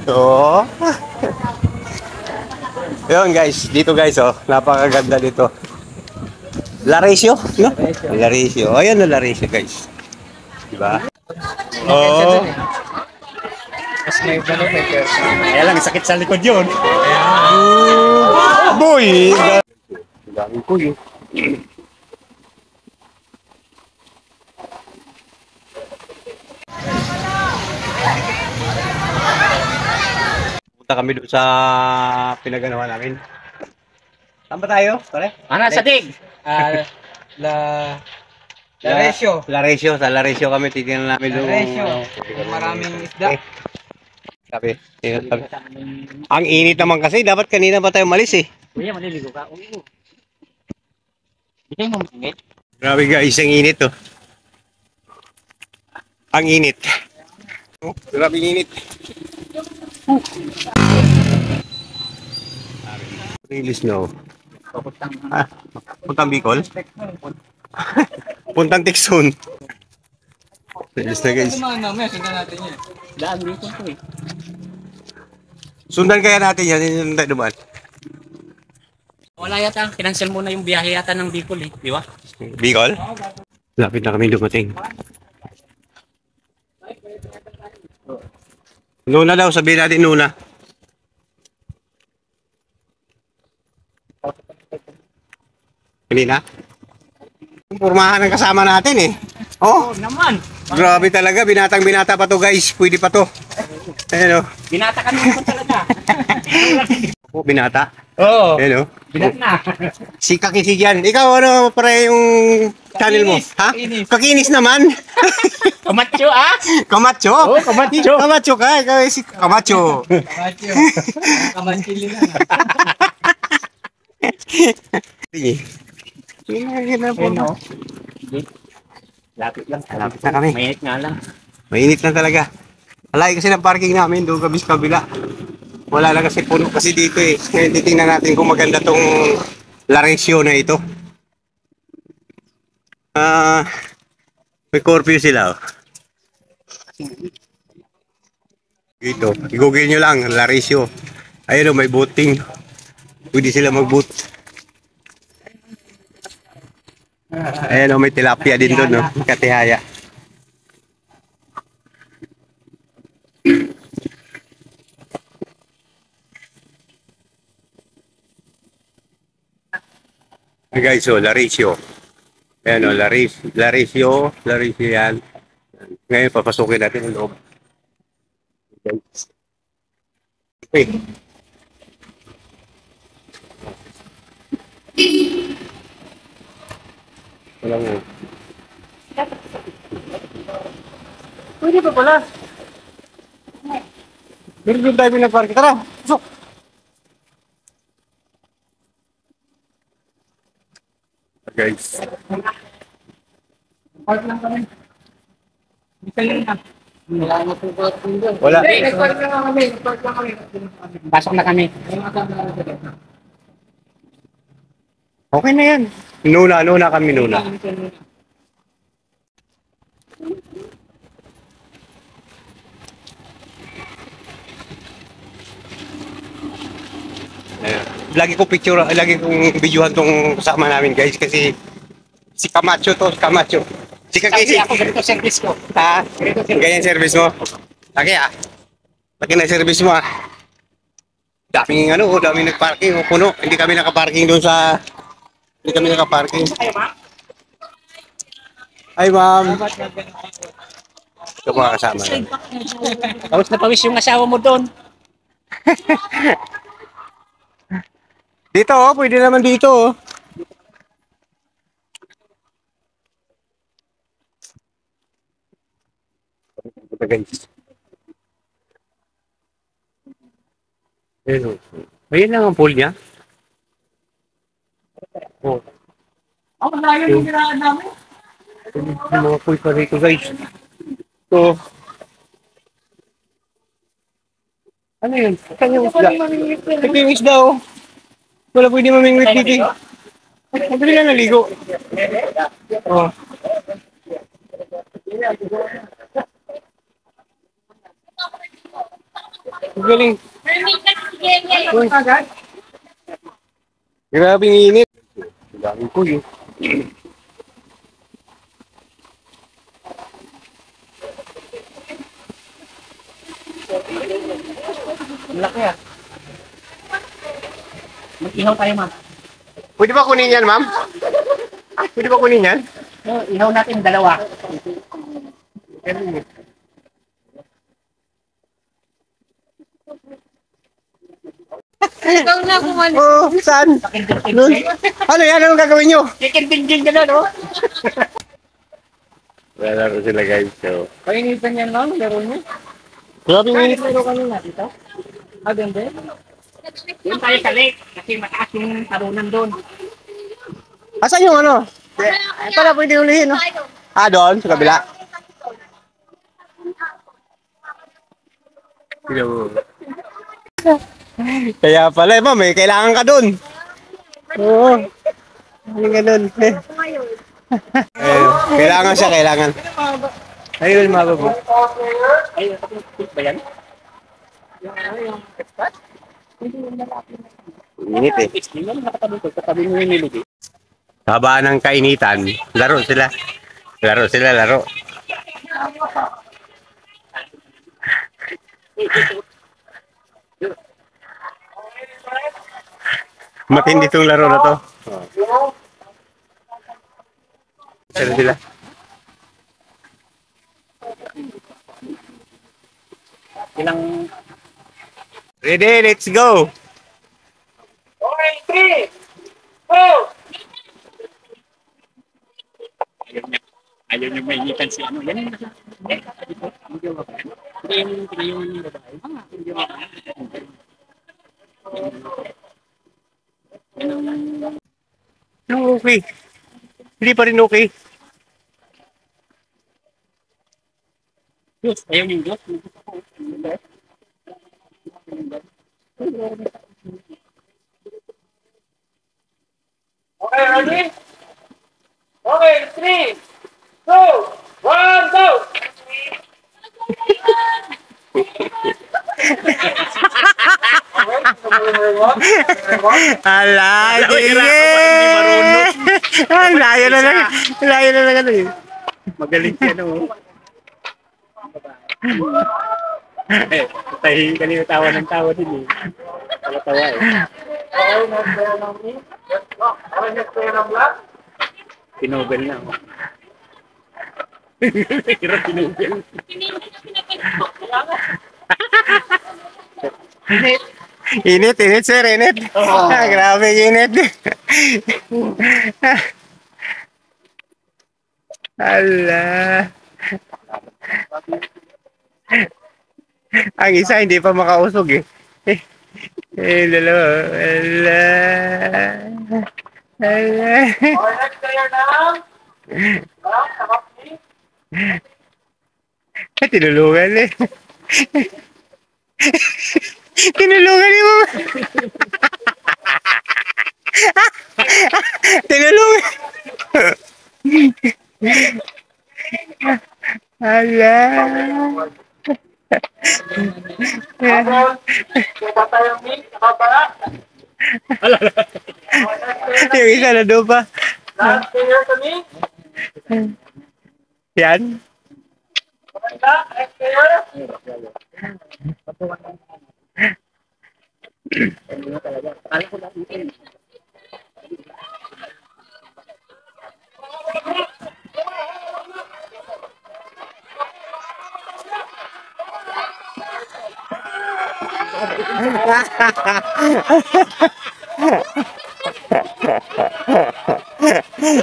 Oo. Yun guys, dito guys oh, napakaganda dito. Laresio, no? Laresio. Ayun na Laresio guys. Diba? Oo. Mas may balo may pwersa. Kaya lang, sakit sa likod yun. Boy! Dami ko yun. Punta kami doon sa pinaganawa namin. Saan ba tayo? Pare? Ana sa dig. La Laresio. Laresio. Sa Laresio kami titingnan namin doon. Laresio. Maraming isda. Sabi. Ang init naman kasi. Dapat kanina pa tayo malis eh. Kuya, maliligo ka. Oo. Hindi kayo mamingit. Grabe guys, ang init oh. Ang init. Oh, grabe ang init. Release no. Ah, puntang Bicol? Puntang Tikson. Release na guys. Mamaya, sundan natin yan. Daan dito po eh. Sundan kaya natin yan, yung tayo dumaan. Wala yata, kinansel muna yung biyahe yata ng Bicol eh, di ba? Bicol? Lapit na kami dumating. Nuna daw, sabihin natin Nuna. Hindi na? Pormahan ang kasama natin eh. Oh, Naman! grabe talaga, binatang binata pa to guys, pwede pa to. Ayan o. Binata ka naman talaga. Oh, binata. Oo. Ayan o. Binat na. Si Kakisig yan. Ikaw ano para yung channel mo? Kakinis, Ha? kakinis. Kakinis naman. Kamatyo ah! Kamacho? Oo, kamacho. Kamacho ka. Ikaw si Kamacho. Kamatyo. Kamatyo lang. Sige. Hinahina po. Ano? Lapit lang. Lapit na kami. Mainit nga lang. Mainit lang talaga. Alay kasi ng parking namin doon kami sa kabila. Wala na kasi puno kasi dito eh. Ngayon titingnan natin kung maganda tong Laresio na ito. May curfew sila oh. Dito, i-google nyo lang, Laresio. Ayun o, may boating. Pwede sila mag-boat. Ayun o, may tilapia din doon, no? Katihaya. Hey guys, so Laresio. Ayan o, Laresio yan. Ngayon, papasukin natin ang loob. Guys. Okay. Walang mo. Pwede pa pala. Meron doon tayo pinag-park. Tara, pasok. Guys. Park lang kami. Bisa lang na. Wala na po ba? Wala. Nag-park lang kami. Nag-park lang kami. Pasok na kami. Okay na yan. Nuna kami nuna. Lagi ko picture, lagi kong videohan tong kasama namin guys kasi si Camacho to, si Camacho. Si Kakisi. Ako ganito service ko. Ha? Ganyan service mo? Laki ah. Laki na service mo ah. Daming ano, daming nagparking, puno. Hindi kami nakaparking doon sa... Hindi kami nakaparking. Kayo ma? Ay ma'am. Ito mga kasama namin. Pawis na pawis yung asawa mo doon. Dito oh, pwede naman dito oh. Ito guys. Ayun oh. Ayun lang ang pool niya. Oh. Ako malayo yung ginaan namin. Yung mga pool pa rito guys. So, ano yun? Saan yung isda? Ito yung isda oh. Wala pwede mamingwit dito. Madali lang naligo. Oh. Ang galing. Uy, grabe ang init. Ang dami ko yun. Ang laki ah. Mag-ihaw tayo, ma'am. Pwede ba kunin yan, ma'am? Pwede ba kunin yan? No, ihaw natin dalawa. Ikaw na kumano. Oh, saan? Doon. Ano yan? Anong gagawin nyo? Chicken dinggin ka na, no? Wala ko sila guys. So, Painitan yan lang, laro mo. grabe ang init. Laro kanina dito. Ah, ganda. Doon tayo sa lake, kasi mataas yung tarunan doon. Asan yung ano? Pala pwede ulihin, no? Ah, doon, sa kabila. Kaya pala, ma'am, may kailangan ka doon. Oo. Ano ka doon? Ayun, kailangan siya, kailangan. Ayun, mababa. Ay, ba yan? Yung spot? Init eh. Hindi mo nakatabi ko, katabi mo yung niligi. Haba ng kainitan, laro sila. Laro sila, laro. Matindi itong laro na to. Sila sila. Ilang... Ready, let's go! Okay, 3, 2! Ayaw niyo may ikan si ano. Yan yung nasa... Hindi yung babae. Hindi yung babae. Hindi yung babae. No, okay. Hindi pa rin okay. Diyos, ayaw yung Diyos. Okay, ready? Okay, 3, 2, 1, go! Ala, sige! Layo na lang. Layo na lang ano eh. Magaling siya, no? Eh, tayo kanina tawa ng tawa din eh. Tawa-tawa eh. Pinobel na ako. Hirap pinobel. Init, init sir, init. Ah, grabe init. Ala. Ang isa hindi pa makausog eh. Dalawa. Ala. Ala. Tinulungan eh. Tinulungan ni mo. Tinulungan. Ala. Yung isa na doon pa. Yan.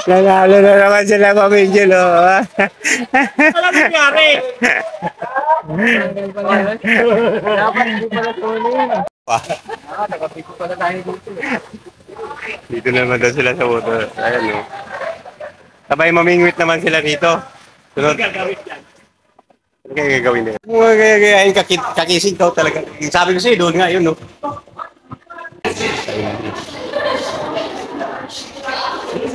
Nanalo na naman sila Pamidjul, oh. Ano nangyari? Dapat hindi pala tuloy. Nakapiko pala tayo dito. Dito naman daw sila sa water. Ayan, oh. Sabay mamingwit naman sila dito. Sunod. Gagawin yan. Ano kaya gagawin nila? Mga gagayahin kakisig daw talaga. Sabi ko sa'yo, doon nga yun, no?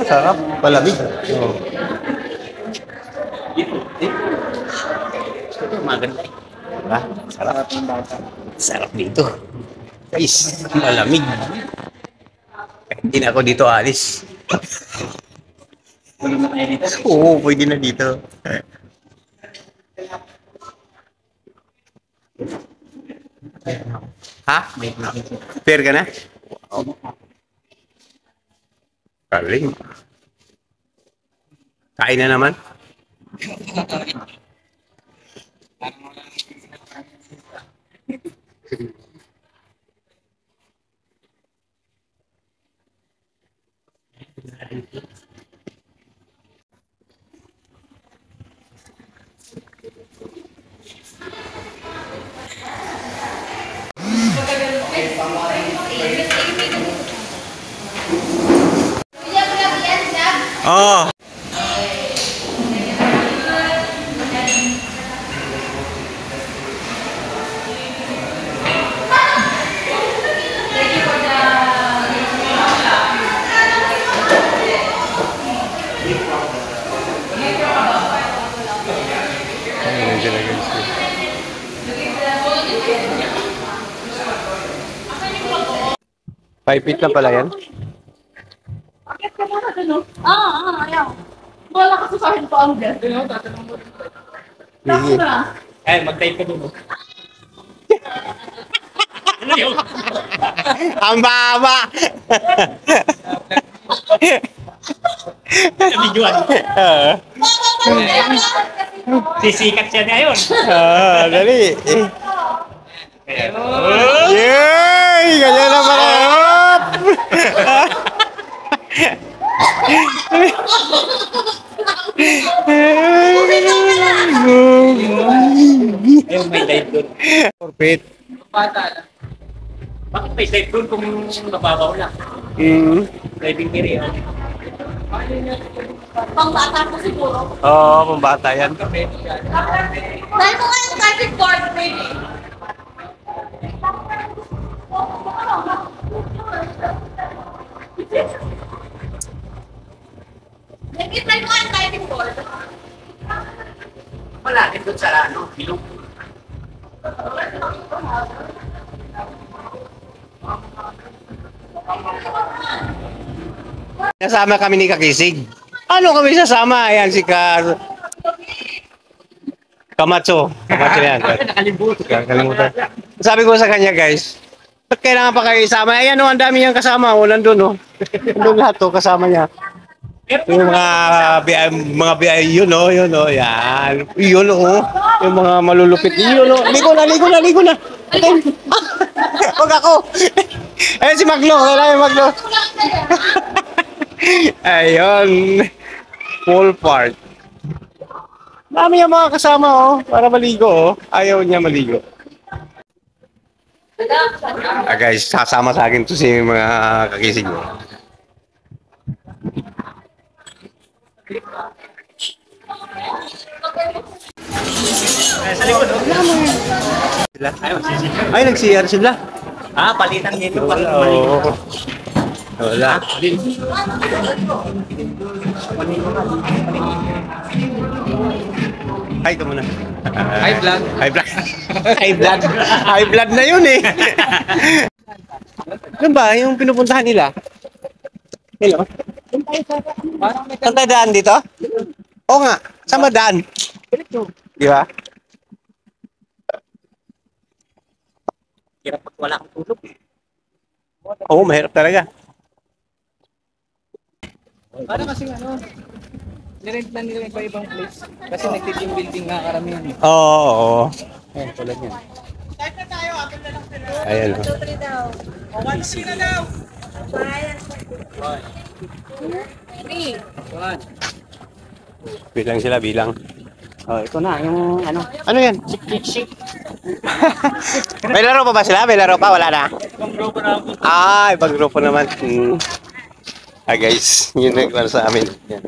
Sarap, palamig. Oh. Ito maganda. Ah, sarap. Sarap dito. Guys, malamig. Hindi na ako dito alis. Tulog na tayo dito. Oo, pwede na dito. Ha? Fair ka na? Kaling. Kain na naman. Oh. Five feet lang pala yan. Bakit ka muna dun, no? Ayaw. Wala ka sa akin pa ang gas. Tapos na. Eh, mag-type ka dun. Ano yun? Ang baba! Sa videoan. Sisikat siya na yun. Dali. Kaya, Yay! Ganyan na pala. ayun, may dive dun. 4 feet. Bakit may dive dun kung mababaw lang? Diving area. Pang bata ko siguro. Oo, pambata yan. Dahil ko kayo kasi board, baby. Nag-try ko ang diving board. Malapit dun sa ano, bilog. Nasama kami ni Kakisig. Ano kami sasama? Ayan si Camacho. Camacho yan. Nakalimutan. Sabi ko sa kanya, guys, ba't kailangan pa kayo isama? Ayan o, ang dami niyang kasama. O, nandun o. Nandun lahat o, kasama niya. Yung mga BI, yun o, yan. Yun o, yung mga malulupit. Yun o, ligo na. Okay. Huwag ako. Ayun si Maglo, kailangan Maglo. Ayun. Full part. Dami yung mga kasama oh, para maligo oh. Ayaw niya maligo. Guys, sasama sa akin to si mga kakisig mo. Sa likod, oh. Sila? Ay, nag-CR sila. Palitan dito. Oo. Wala. Hi ka muna. High blood. High blood na yun eh. Ano ba yung pinupuntahan nila? Hello? Saan tayo daan dito? Oo nga. Saan ba daan? Di ba? Hirap pag wala kang tulog. Oo, mahirap talaga. Parang kasi nirent na nila iba ibang place. Kasi nag-team building nga karamihan. Oo. Ayan, tulad yan. Ayan. Bilang sila, bilang. Oh, ito na, yung ano. Ano yan? Shake. May laro pa ba sila? May laro pa? Wala na? Ibang grupo naman. Guys, yun na para sa amin. Yan.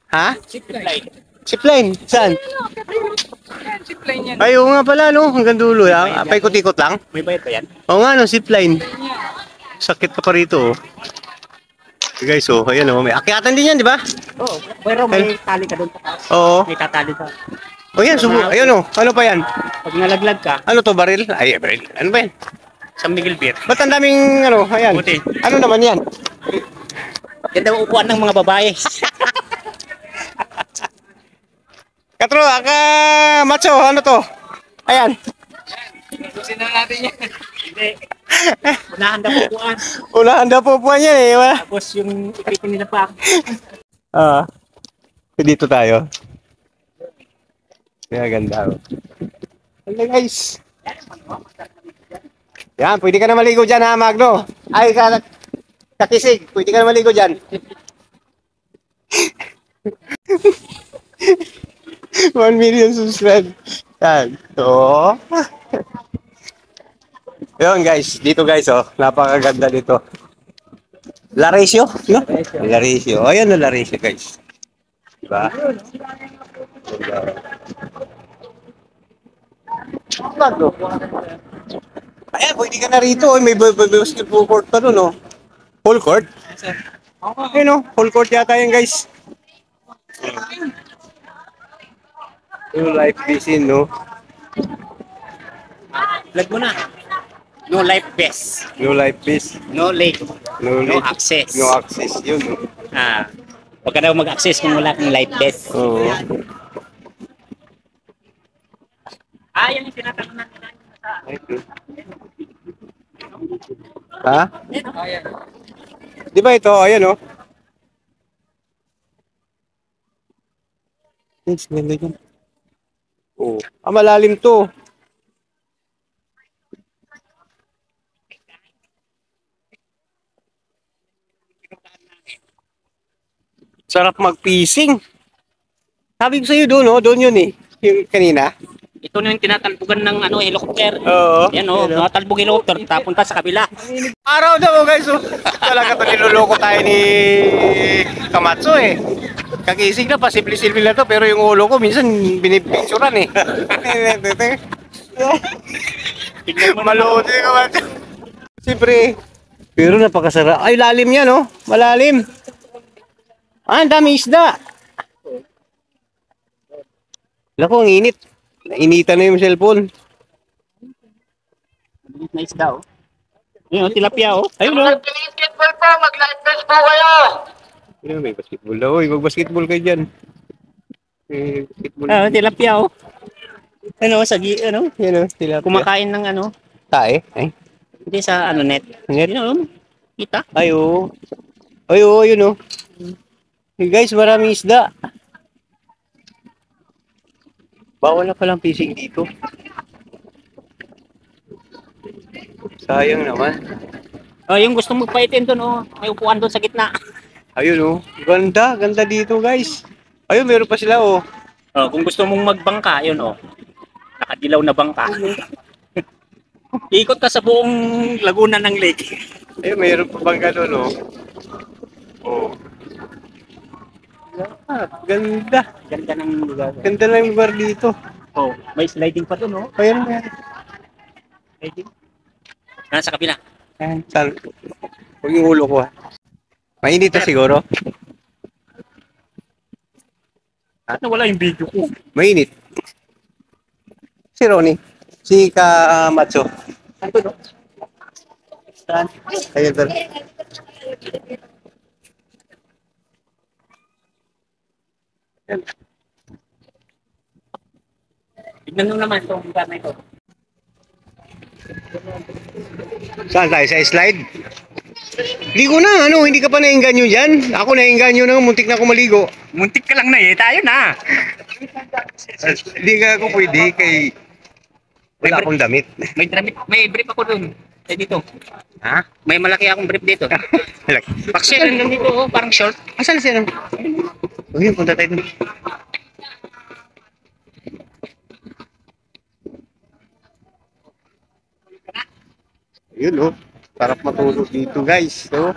Ha? Zipline. Zipline? Saan? Zipline yan. Ay, oo nga pala, no? Hanggang dulo, ha? Paikot-ikot lang? May bayad ba yan? Oo nga, no? Zipline. Sakit ka pa rito, oh. Guys, oh, ayan, oh. May akyatan din yan, di ba? Oo, pero may tali ka doon. Oo. May tatali ka. O yan, subo. Ayun o. Ano pa yan? Pag nalaglag ka, Ano to, baril? Ay, baril. Ano ba yan? San Miguel Beer. Ba't ang daming, ano, ayan. Buti. Ano naman yan? Yan daw upuan ng mga babae. Katro, macho, ano to? Ayan. Susin na natin yan. Hindi. Unahan daw upuan. Unahan na po po yan eh. Wala. Tapos yung ipitin nila pa. Ah, dito tayo. Kaya ganda. Oh. Hello guys. Yan, pwede ka na maligo dyan ha, Magno. Ay, kakisig, pwede ka na maligo dyan. 1 million subscribers. Yan. So, yun guys, dito guys, oh, napakaganda dito. Laresio, no? Laresio. Oh, yan na Laresio guys. Diba? Magno. Ayan, pwede ka na rito. May basketball court pa doon, oh. Full court? Ayun, oh. Full court yata yan, guys. Yung life fishing, no? Lag mo na. No life vest. No life fish. No lake. No, No life. access. No access, yun. No? Ah. Huwag ka daw mag-access kung wala kang life vest. Oo. Ah, yan yung tinatanong natin. Ha? Di ba ito? Ayan, oh. Yes, ganda yun. Oh. Ah, malalim to. Sarap mag-fishing. Sabi ko sa'yo doon, oh. Doon yun eh. Yung kanina. Ito na yung tinatalbugan ng helicopter. Oo. Yan o, nakatalbog helicopter, tapunta sa kabila. Araw daw, guys. Oh. Talaga to, niloloko tayo ni Kamatsu eh. Kakisig na, pasimple-simple na to. Pero yung ulo ko, minsan binipicturan eh. Malood eh, Kamatsu. Siyempre. Pero napakasarap. Ay, lalim yan, oh. Malalim. Ah, ang dami isda. Lako, ang init. Nainitan na yung cellphone. Nice daw. Yun, tilapia o. Ayun o. Basketball po, mag-live best po kayo. Ayun, may basketball daw. Uy, mag-basketball kayo dyan. May basketball. Ah, tilapia o. Ano, ano? Yan o, tilapia. Kumakain ng ano. Tae? Ay. Hindi sa ano net. Net? Yun o. Kita. Ay, oo. Ay, oo, yun o. Hey guys, maraming isda. Bawal na palang fishing dito. Sayang naman. Oh, yung gusto mo paitin doon o. May upuan doon sa gitna. Ayun o. Ganda, ganda dito guys. Ayun, meron pa sila o. Oh, kung gusto mong magbangka, yun o. Nakadilaw na bangka. Ikot ka sa buong laguna ng lake. Ayun, meron pa bang gano'n o. Oh. Ah, ganda. Ganda ng lugar. Ganda lang yung bar dito. Oh, may sliding pa doon o. Ayun na. Sliding. Nasa kabila. Saan? Huwag yung ulo ko ha. Mainit na siguro. Nawala yung video ko. Mainit. Si Ronnie. Si Kamatsu. Ano no? Saan? Ayun sir. Tignan nyo naman itong lugar na ito. Saan tayo? Sa slide? Ligo na, ano? Hindi ka pa nainganyo dyan? Ako nainganyo na, muntik na ako maligo. Muntik ka lang na eh, tayo na. Hindi ka ako pwede kay... Wala akong damit. May brief ako dun. Eh dito. Ha? May malaki akong brief dito. Halak. Paksya lang dito, oh, parang short. Asan na siya? Uy, punta tayo dun. Yun oh. Sarap matulog dito guys. So,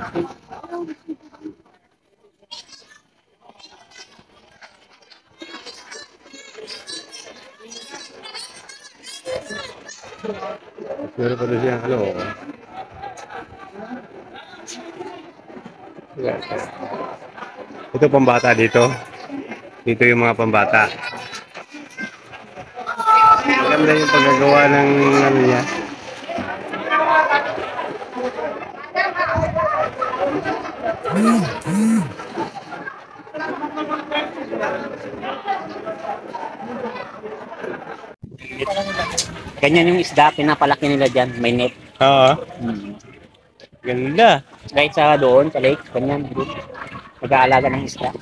meron pa doon siya. Hello. Ito pambata dito. Dito yung mga pambata. Maganda yung paggagawa ng ano niya. Ganyan yung isda, pinapalaki nila dyan. May net. Oo. Hmm. Ganda. Kahit sa doon, sa lake, ganyan. Nag-aalaga ng isda.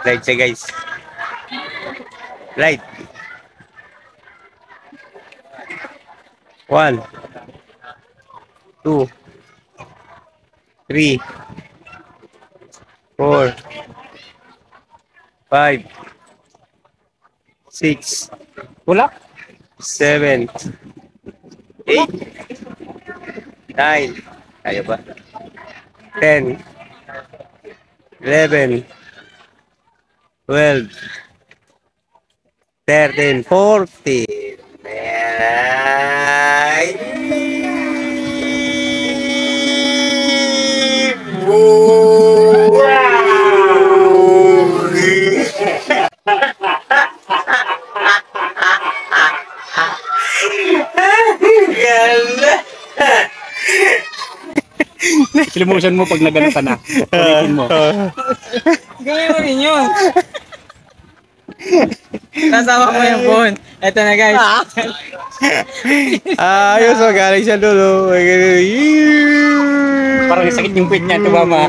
Right siya guys. Right. 1 2 3 4 5 6 Wala. 7 8 9 Kaya ba? 10 11 12 13 14 Silimusan mo pag nagano ka na. Ulitin mo. Gawin mo rin yun. Kasama ko yung phone. Ito na guys. Ayos, magaling siya dulo. Parang sakit yung puwit niya, tumama.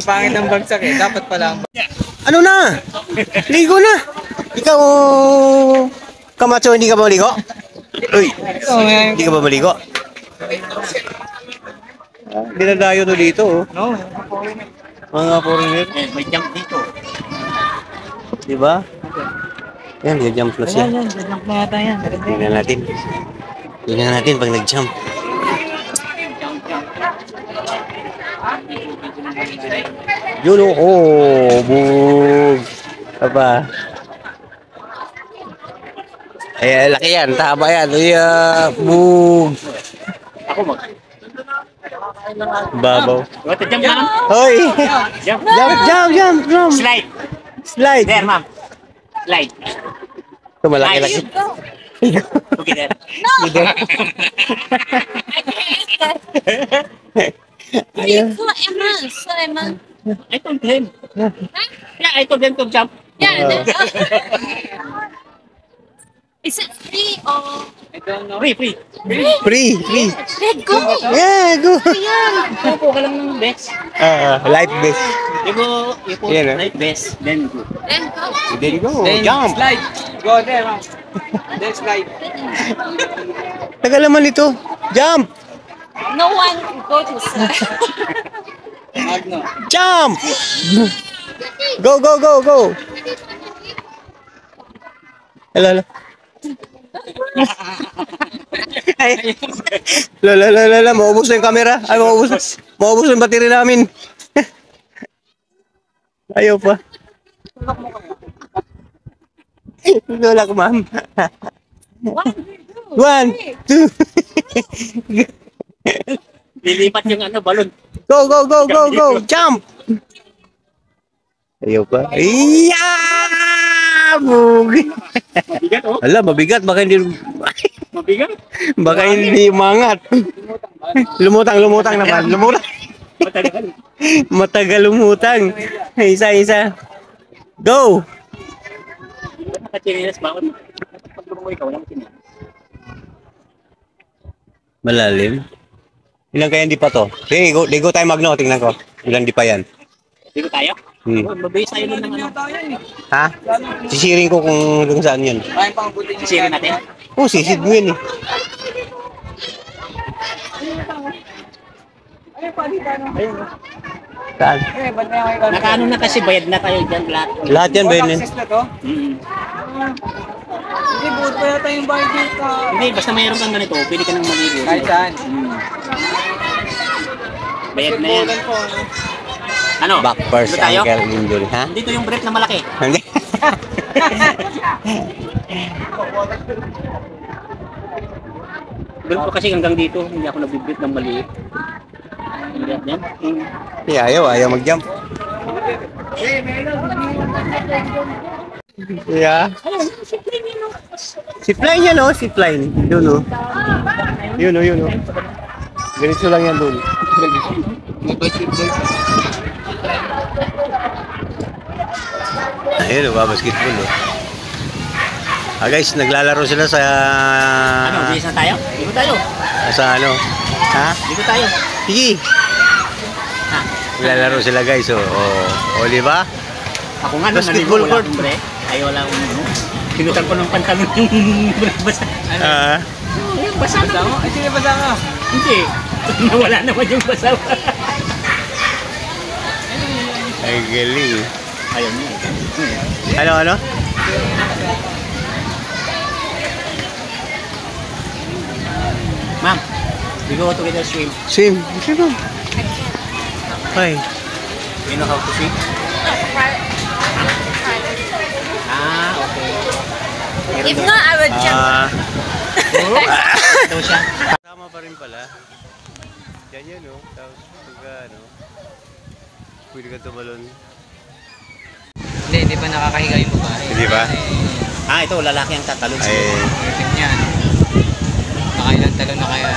Pangit ang bagsak eh. Dapat pala ang Ano na? Ligo na. Ikaw, Kamacho, hindi ka ba maligo? Uy, hindi ka ba maligo? Dinadayo to dito, oh. No. Mga foreigner. May jump dito. Di ba? Yan, nag-jump na siya. Yan. Jump na yata yan. Tingnan natin. Tingnan natin pag nag-jump. Yun, oh, bug. Aba. Ay, laki yan. Taba yan. Uy, bug. Ako mag. Babaw. What, jump na? Hoy! Jump. Jump. Slide. Slide. There, ma'am. Slide. Ito, malaki-laki. Okay, there. Ayun. Sulaiman. I told him. Yeah, I told him to jump. Yeah. Is it free or? I don't know. Free. Free. Let go. Yeah, go. Pupo ka lang ng best. Light base. You put Yan, like best, then good. Let go. There you go. Then Jump. slide. Go there, ma'am. Then slide. Tagal naman ito. Jump. No one go to slide. Magno. Jump. Go. Hello. Lala, maubos na yung camera. Ay, maubos na yung battery namin. Ayaw pa. Tulak, ma'am. 1, 2. Lilipat yung ano, balon. Go. Jump. Ayaw pa. Iya! Bugi. Mabigat, oh. Ala, mabigat. Baka Mabigat. hindi umangat. Lumutang naman. Matagal. Matagal lumutang. Isa. Go! Nakachinilas ba ako? Pag lumungo ikaw, walang chinilas. Malalim. Ilan kaya hindi pa to? Sige, ligo tayo magno. Tingnan ko. Ilan di pa yan. Dito tayo? Mabase tayo nun ng ano. Ha? Sisiring ko kung saan yun. Kaya pang buting Sisirin natin. Oh, sisid mo yun eh. Saan? ba't may mga Nakaano na kasi bayad na tayo dyan lahat. Lahat yan ba yun? access na to? Hindi, buot pa yata yung bahay dito. Hindi, basta mayroon kang ganito, pwede ka nang maligo. Kahit saan. Bayad na yan. Basketballan po, ano? Ano? Back first Dito tayo? ankle injury, ha? Dito yung brief na malaki. Hindi. Doon ko kasi hanggang dito, hindi ako nabibit ng maliit. Hindi yan. Ayaw mag-jump. Yeah. Zipline yan, oh. Zipline. Yun, oh. Yun, oh, yun, oh. Ganito lang yan doon. Ayun, oh, basketball, oh. Ah, guys, naglalaro sila sa... Ano, bilis na tayo? Dito tayo. Sa ano? Ha? Dito tayo. Sige. Ha? Naglalaro sila, guys, oh. Oh, di ba? Ako nga, Basketball court. Ay, wala akong ano. Pinutan ko ng pantalon yung basa. Ah. Yung basa na mo? Ay, sige, basa ka. Hindi. Nawala naman yung basa. Ay, galing. Ayaw niya. Ano, ano? Ma'am, we go together swim. Swim. Swim. Ay. You know how to swim? Ah, okay. If not, I would jump. Daw siya. Tama pa rin pala. Yan yan, no? Tapos, pagka, ano, pwede ka tumalon. Hindi pa nakakahiga yung babae. Hindi ba? Ah, ito, lalaki ang tatalon. Ay, Perfect niya, no? Nakailang talon na kaya.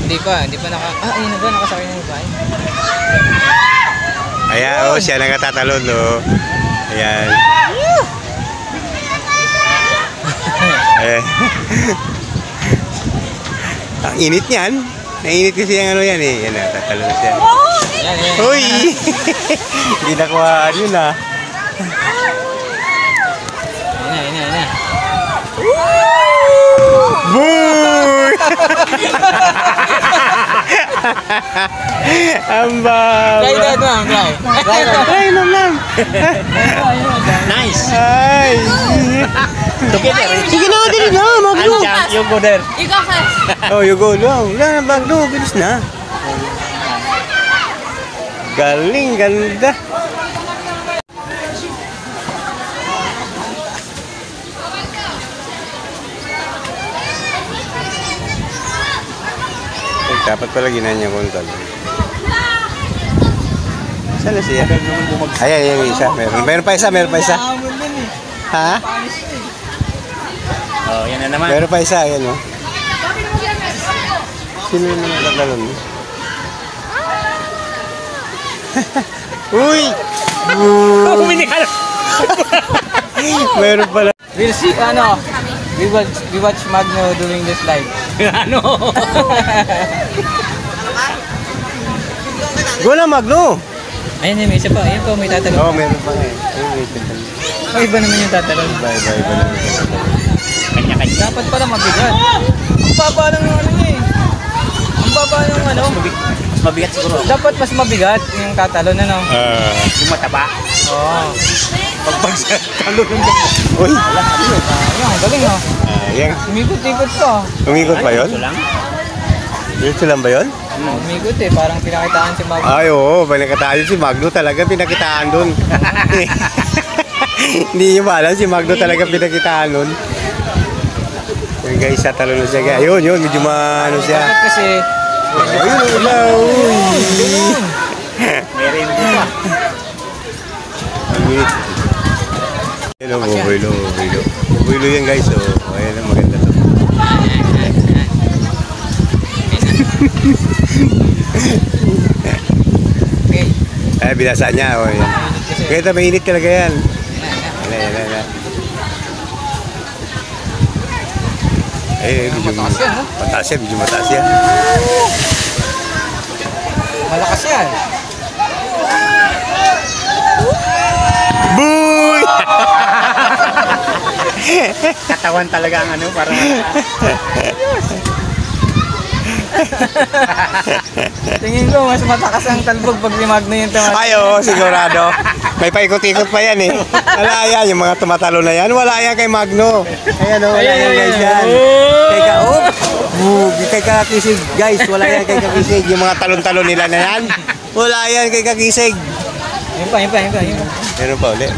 Hindi pa ayun na ba, nakasakay ng babae? ayan, oh, siya nagatatalon, no? Ayan. Eh. Ang init niyan. Nainit kasi yung ano yan, eh. Yan, natatalon siya. Yan. Uy! Hindi nakuhaan yun, ah. Yan na. Boy! Ang baba. Try that, ma'am. Try, ma'am. Nice. Ay. Together. Sige na, dali na. Magno. You go there. You go first. Oh, you go lang. Wala na, Magno. Bilis na. Galing, ganda. Dapat pala ginanya ko ng talon. Saan na siya? Ay, isa. Meron pa isa. Ha? Oh, yan na naman. Meron pa isa. Ayan, oh. Sino naman ang tatalon? Uy! Uminikal. Meron pala. We'll see, we watch Magno doing this live. Ano? Go na, Magno! Ayun, may isa pa. Ayun po, may tatalon. Oo, meron pa nga eh. Ayun, wait, wait. Oh, iba naman yung tatalon. Bye. Kanya-kanya. Dapat pala mabigat. Ang baba ng ano niya eh. Ang baba ng ano. Mas mabigat siguro. Dapat mas mabigat yung tatalon, ano? Yung mataba. Oo. Pagpag sa talon ng Uy! Ayun, galing oh. Ayan. Umikot-ikot to. Umikot ba yun? Ito lang. Dito lang ba yun? Umikot eh, parang pinakitaan si Magno. Ay, oo. Pinakitaan si Magno talaga. Pinakitaan doon. Hindi nyo ba alam si Magno talaga pinakitaan doon. Yung guys, sa talon na siya. Ayun. Medyo maano siya. Dapat kasi, Ayun, wala. Uy! May rainbow pa. Ang minute. Ayun, bubuilo. Bubuilo yan guys. Oh. Ayun, maganda to. okay. Ay, binasa niya. Oh, yan. Kaya ito, mainit talaga yan. Yan. Ay, medyo Mataas yan, no? mataas yan. Medyo mataas yan. Malakas yan. Boy! Katawan talaga ang ano para Tingin ko, mas matakas ang talbog pag si Magno yung tumatalo. Ay, oo, sigurado. May paikot-ikot pa yan eh. Wala yan, yung mga tumatalo na yan. Wala yan kay Magno. Ayan o, wala yan guys yan. Kay Kakisig guys, wala yan kay Kakisig. Yung mga talon-talon nila na yan. Wala yan kay Kakisig. Yun pa. Meron pa ulit.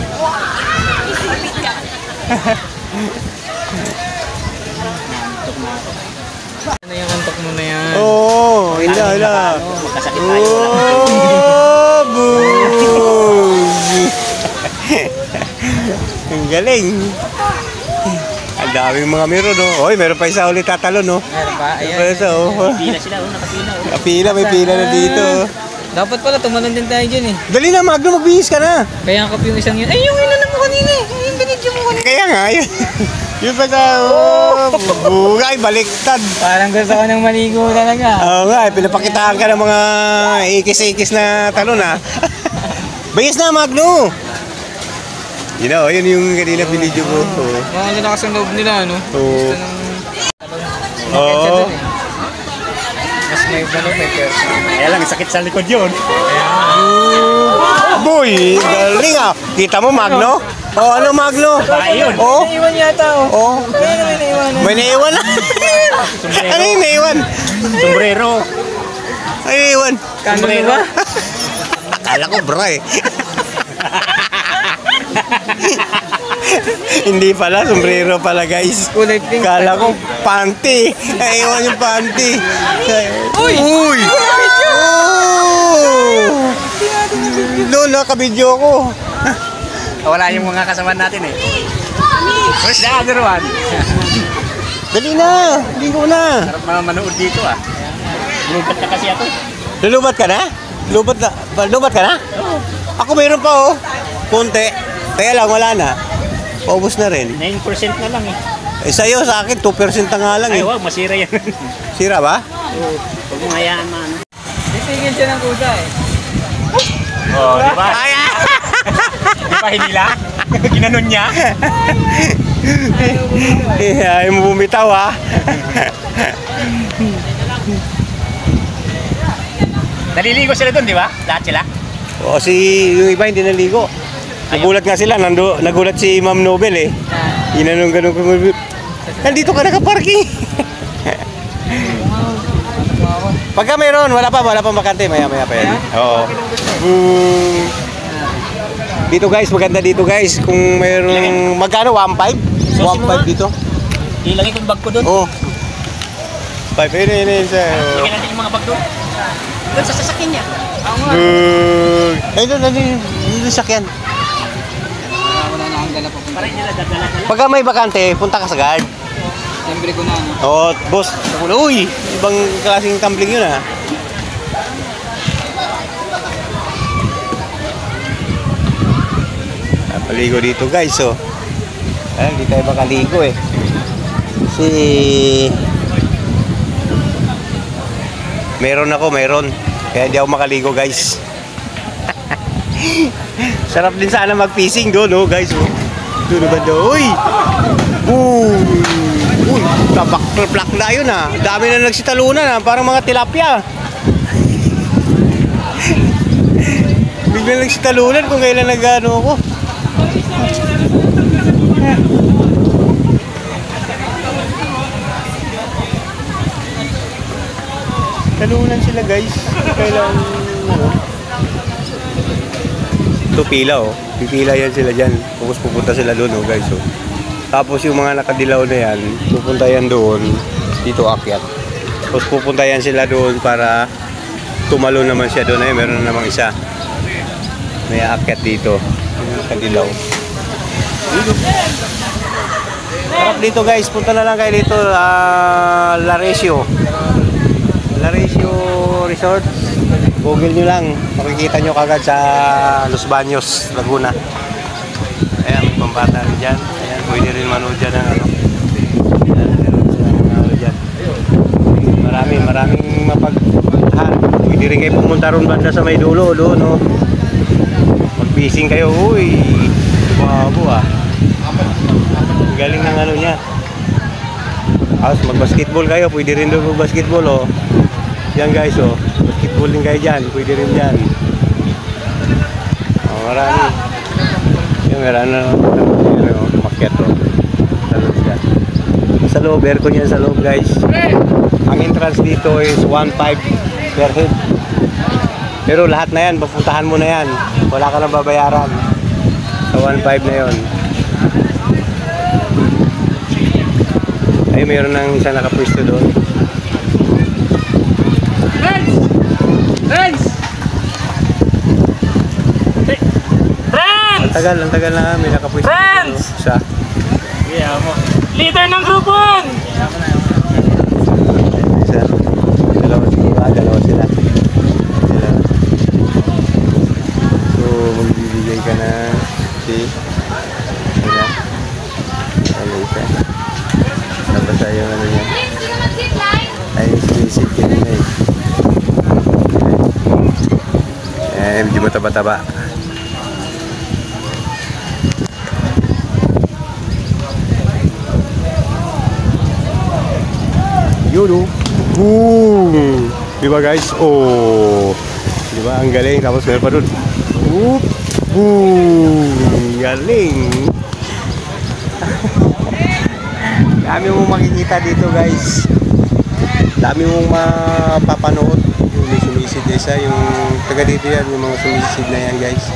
Ano yung antok mo na yan? Oo, ila. magkasakit tayo. Oh, boy! Ang galing. Ang daming mga meron, no? Oy, meron pa isa ulit tatalon, no? Meron pa? Meron pa isa, oh. Pila sila, nakapila. Kapila, may pila na dito. Dapat pala, tumalon din tayo dyan eh. Dali na, Magno, magbihis ka na. Kaya ang yung isang yun. Ay, yung inanan mo kanina eh. Yung binidyo mo kanina. Kaya nga, yun. Yun pa sa, bugay, baliktad. Parang gusto ko nang maligo talaga. Oo nga, pinapakitaan ka ng mga ikis-ikis na talon, ha? Bihis na, Magno. You know, yun yung kanina binidyo ko. Mga lalakas ang loob nila, ano? Oo. Gusto nang... Oo. Mas may balong may person. Kaya lang, sakit sa likod yun. Boy, galing ah. Kita mo, Magno? Oh, ano, Magno? Ayun. Oh, Naiwan yata, oh. oh. Kaya na may naiwan. May naiwan na. Ano yung naiwan? Sombrero. Ano yung naiwan? Kano ba? Akala ko, bro eh. Hindi pala, sombrero pala guys. Kulay pink. Kala ko, panty. Naiwan yung panty. Uy! Uy! Oh! Doon, nakabidyo ko. Wala yung mga kasama natin eh. Where's the other one? Dali na, ligo na. Sarap mga manood dito ah. Lugat na kasi ako. Lulubat ka na? Lubat ka na? Ako mayroon pa oh. Kunti. Kaya lang wala na. Paubos na rin. 9% na lang eh. Eh sa'yo, sa akin 2% na nga lang Ay eh. wag, masira yan. Sira ba? Huwag mong hayaan man. Titigil siya ng kusa eh. Oh, di ba? Di ba hinila? Ginanon niya? Ayaw mo bumitaw ha. Naliligo sila doon, di ba? Lahat sila? O yung iba hindi naligo. Nagulat nga sila, nagulat si Ma'am Nobel eh. Inanong ganun ko. Nandito ka nakaparking. Pagka mayroon, wala pa bakante, maya pa yan. Oo. Dito guys, maganda dito guys. Kung mayroong, magkano? 1.5? 1.5 dito? Ilagay ko yung bag ko doon. Oo. 5, yun. Lagyan natin yung mga bag doon. Doon sa sasakyan niya. Ay, doon sakyan. Wala na akong dala pa. Para hindi nila dala. Pagka may bakante, punta ka sa guard. Siyempre ko na, ano? Oo, boss. Uy, ibang klaseng tumbling yun ah. Napaligo dito guys, oh. Ayan, hindi tayo makaligo eh. Kasi meron. Kaya hindi ako makaligo guys. Sarap din sana mag-fishing doon, oh guys, oh. Doon ba doon? Uy! Uy, tabak-plak na yun ah. Dami na nagsitalunan ah, parang mga tilapia. Biglang nagsitalunan kung kailan nag-ano ako. Talunan sila guys. Kailan ano? Ito pila oh. Pipila yan sila dyan. Tapos pupunta sila doon oh guys oh. Tapos yung mga nakadilaw na yan, pupunta yan doon. Dito akyat. Tapos pupunta yan sila doon para tumalo naman siya doon. Ay meron na namang isa. May akyat dito. Yung nakadilaw. Sarap dito guys. Punta na lang kayo dito. Laresio Resort. Google nyo lang. Makikita nyo kagad sa Los Baños, Laguna. Ayan, may pambata rin dyan. Ayan, pwede rin manood dyan ng ano. Ayan, meron silang ano dyan. Maraming mapaghan. Pwede rin kayo pumunta ron banda sa may dulo, no? Mag-fishing kayo. Uy, babo ah. Ang galing ng ano niya. Tapos mag-basketball kayo. Pwede rin doon mag-basketball, oh. Yan guys, oh. Basketball din kayo dyan. Pwede rin dyan. Oh, marami. Yung meron na maket, oh. Sa loob yan. Sa loob, aircon yan sa loob guys. Ang entrance dito is 1.5 per head. Pero lahat na yan, papuntahan mo na yan. Wala ka nang babayaran. Sa 1.5 na yon. Ay, mayroon ng isang nakapwesto doon. Friends! Ang tagal na kami nakapwesto. Friends! Sa Yeah, mo. Leader ng Group 1! isa. Dalawa sila. So, magbibigay ka na sila. Ano isa. Tapos ayaw ano niya. Ayaw sumisid ka nila eh. Medyo mataba-taba. Yun oh. Boom! Diba guys? Oh! Diba? Ang galing. Tapos meron pa dun. Whoop! Boom! Galing! Dami mong makikita dito guys. Dami mong mapapanood. Yung may sumisid na isa. Yung taga dito yan. Yung mga sumisid na yan guys.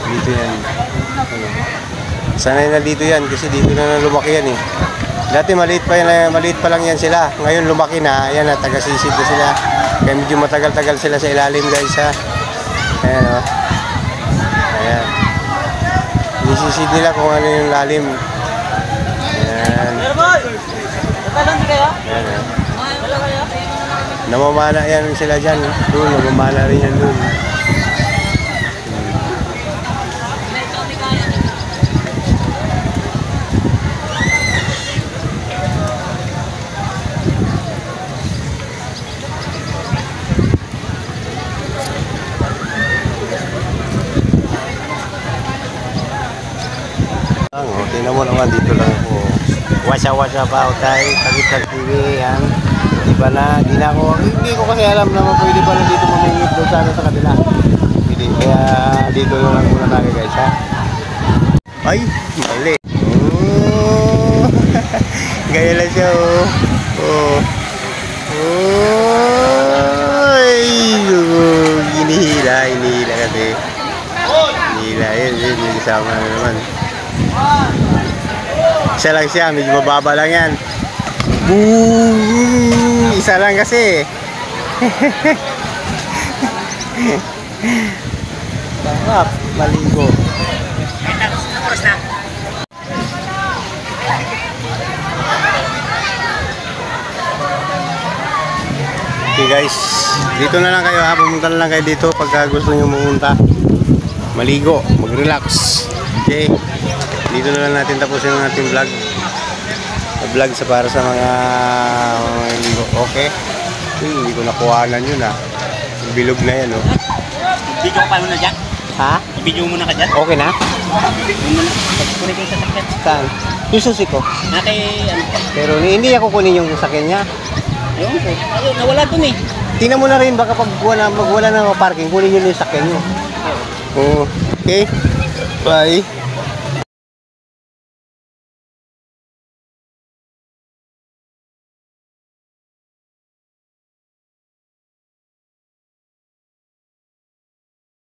Dito yan. Ano? Sanay na dito yan. Kasi dito na lumaki yan eh. Dati maliit pa lang yan sila. Ngayon lumaki na. Ayan na, taga-sisid na sila. Kaya medyo matagal-tagal sila sa ilalim guys ha. Ayan o. Ayan. Isisid nila kung ano yung lalim. Ayan. Ayan o. Namamana yan sila dyan. Doon, namamana rin yan doon. Tingnan mo naman dito lang ako. Wasa-wasa pa ako tayo. Tagit-tag TV yan. Iba na. Hindi ko kasi alam naman pwede pala dito mamingit doon sana sa kabila. Hindi. Kaya dito lang muna tayo guys ha. Ay! Mali. Oh! Gaya lang siya oh. Oh. Oh! Ay! Hinihila kasi. Hinihila. Yun. Kasama na naman. Isa lang siya, medyo mababa lang yan. Boom! Isa lang kasi. Sarap, maligo. Okay guys, dito na lang kayo ha. Pumunta na lang kayo dito pagka gusto nyo pumunta. Maligo, mag-relax. Okay. Dito na lang natin tapusin ang ating vlog. Vlog sa para sa mga okay. Hindi ko nakuhanan yun ah. Bilog na yan oh. Video ka pa muna dyan? Ha? Video muna ka dyan? Okay na? Kunin ko yung sasakyan. Saan? Yung susi ko. Pero hindi ako kunin yung sasakyan niya. Ayun, nawala dun eh. Tingnan mo na rin baka pag magwala na parking, kunin nyo yung sasakyan nyo. Oo. Okay. Bye.